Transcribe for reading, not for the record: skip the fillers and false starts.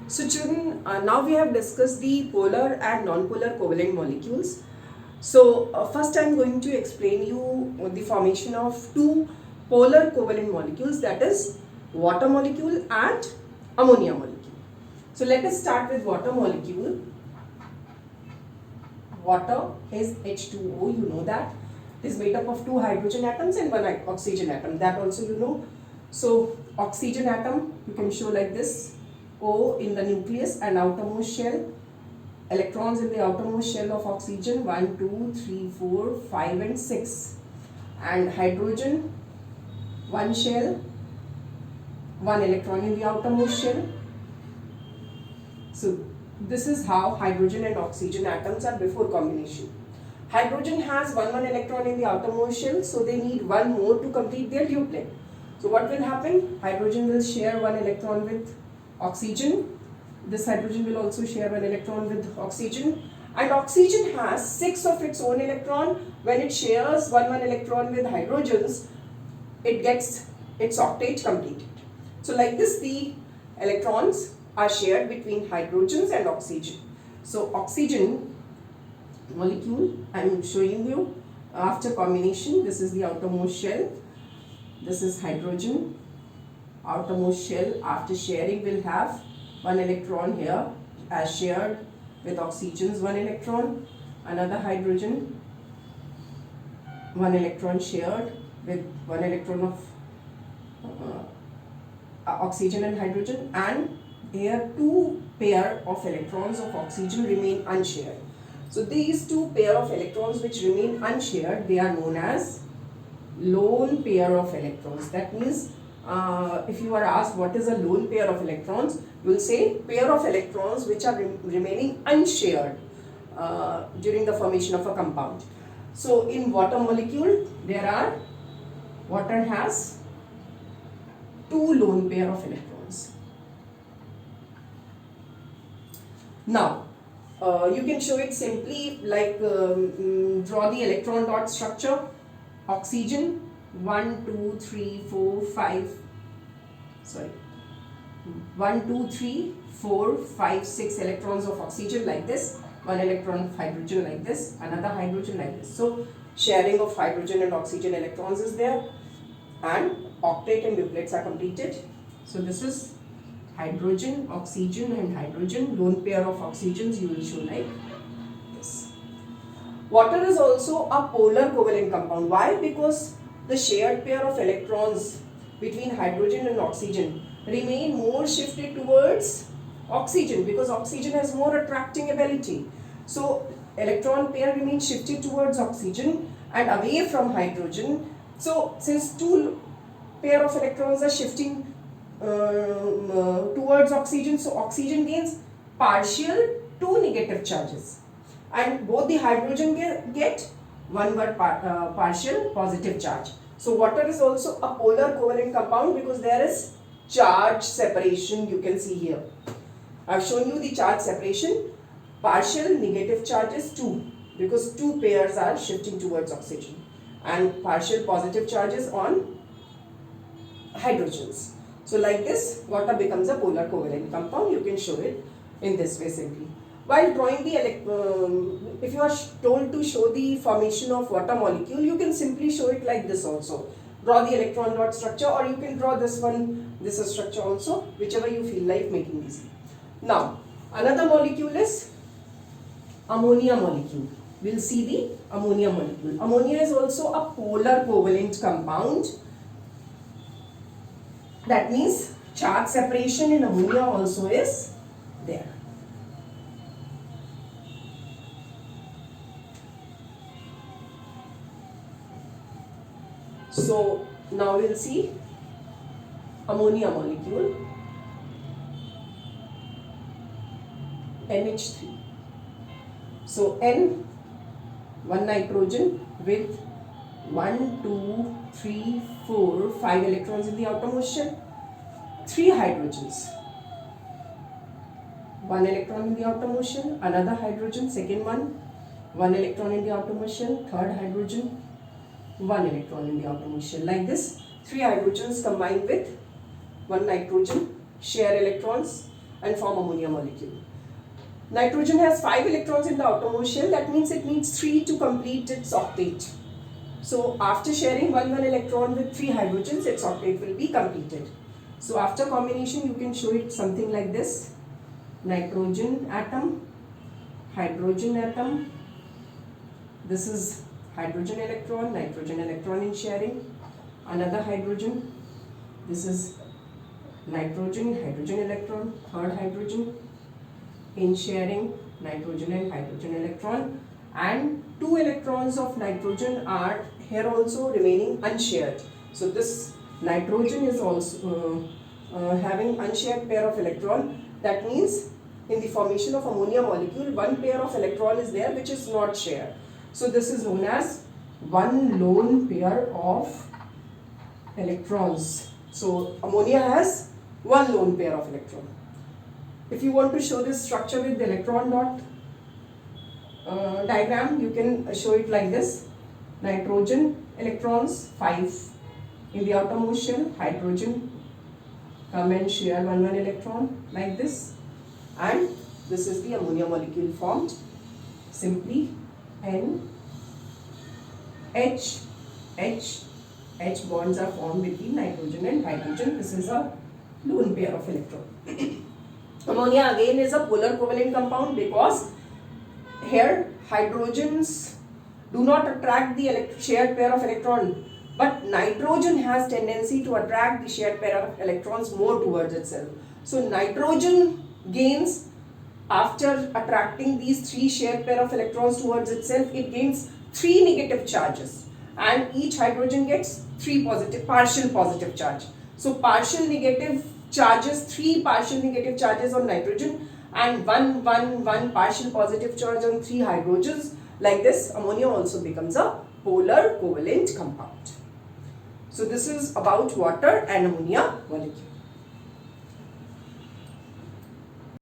So children, now we have discussed the polar and non-polar covalent molecules. So first I am going to explain you the formation of two polar covalent molecules, that is water molecule and ammonia molecule. So let us start with water molecule. Water is H2O, you know that. It is made up of two hydrogen atoms and one oxygen atom, that also you know. So oxygen atom you can show like this, O in the nucleus and outermost shell, electrons in the outermost shell of oxygen 1, 2, 3, 4, 5 and 6, and hydrogen, one shell, one electron in the outermost shell. So this is how hydrogen and oxygen atoms are before combination. Hydrogen has one electron in the outermost shell, so they need one more to complete their duplet. So what will happen? Hydrogen will share one electron with oxygen. This hydrogen will also share one electron with oxygen. And oxygen has 6 of its own electron. When it shares one electron with hydrogens, it gets its octet completed. So like this, the electrons are shared between hydrogens and oxygen. So oxygen molecule I am showing you after combination. This is the outermost shell. This is hydrogen. Outermost shell after sharing will have one electron here as shared with oxygen's one electron. Another hydrogen, one electron shared with one electron of oxygen and hydrogen, and here two pair of electrons of oxygen remain unshared. So these two pair of electrons which remain unshared, they are known as lone pair of electrons. That means if you are asked what is a lone pair of electrons, you will say pair of electrons which are remaining unshared during the formation of a compound. So in water molecule, water has two lone pair of electrons. Now you can show it simply like draw the electron dot structure. Oxygen 1, 2, 3, 4, 5, sorry, 1, 2, 3, 4, 5, 6 electrons of oxygen like this, one electron of hydrogen like this, another hydrogen like this. So sharing of hydrogen and oxygen electrons is there, and octet and duplets are completed. So this is hydrogen, oxygen and hydrogen, lone pair of oxygens you will show like this. Water is also a polar covalent compound. Why? Because the shared pair of electrons between hydrogen and oxygen remain more shifted towards oxygen, because oxygen has more attracting ability. So electron pair remains shifted towards oxygen and away from hydrogen. So since two pair of electrons are shifting towards oxygen, so oxygen gains partial two negative charges, and both the hydrogen get one partial positive charge. So water is also a polar covalent compound because there is charge separation. You can see here I have shown you the charge separation. Partial negative charges 2 because two pairs are shifting towards oxygen, and partial positive charges on hydrogens. So like this, water becomes a polar covalent compound. You can show it in this way simply. While drawing the if you are told to show the formation of water molecule, you can simply show it like this also. Draw the electron dot structure, or you can draw this one, this structure also, whichever you feel like making easy. Now, another molecule is ammonia molecule. We'll see the ammonia molecule. Ammonia is also a polar covalent compound. That means charge separation in ammonia also is there. So now we'll see ammonia molecule, NH3. So N, one nitrogen with 1, 2, 3, 4, 5 electrons in the outermost shell, 3 hydrogens, one electron in the outermost shell, another hydrogen, second one electron in the outermost shell, third hydrogen, one electron in the outermost shell. Like this, 3 hydrogens combined with one nitrogen share electrons and form ammonia molecule. Nitrogen has 5 electrons in the outermost shell. That means it needs 3 to complete its octet. So after sharing one electron with 3 hydrogens, its octet will be completed. So after combination, you can show it something like this. Nitrogen atom, hydrogen atom. This is hydrogen electron in sharing. Another hydrogen. This is nitrogen, hydrogen electron, third hydrogen in sharing, nitrogen and hydrogen electron, and 2 electrons of nitrogen are here also remaining unshared. So this nitrogen is also having unshared pair of electron. That means in the formation of ammonia molecule, one pair of electron is there which is not shared. So this is known as one lone pair of electrons. So ammonia has one lone pair of electron. If you want to show this structure with the electron dot diagram, you can show it like this. Nitrogen electrons 5 in the outermost shell, hydrogen come and share one electron like this, and this is the ammonia molecule formed. Simply N H H H bonds are formed between nitrogen and hydrogen. This is a lone pair of electron. Ammonia again is a polar covalent compound because here hydrogens do not attract the shared pair of electron, but nitrogen has tendency to attract the shared pair of electrons more towards itself. So nitrogen gains, after attracting these 3 shared pair of electrons towards itself, it gains 3 negative charges, and each hydrogen gets 3 partial positive charge. So partial negative charges, 3 partial negative charges on nitrogen and one partial positive charge on 3 hydrogens. Like this, ammonia also becomes a polar covalent compound. So this is about water and ammonia molecule.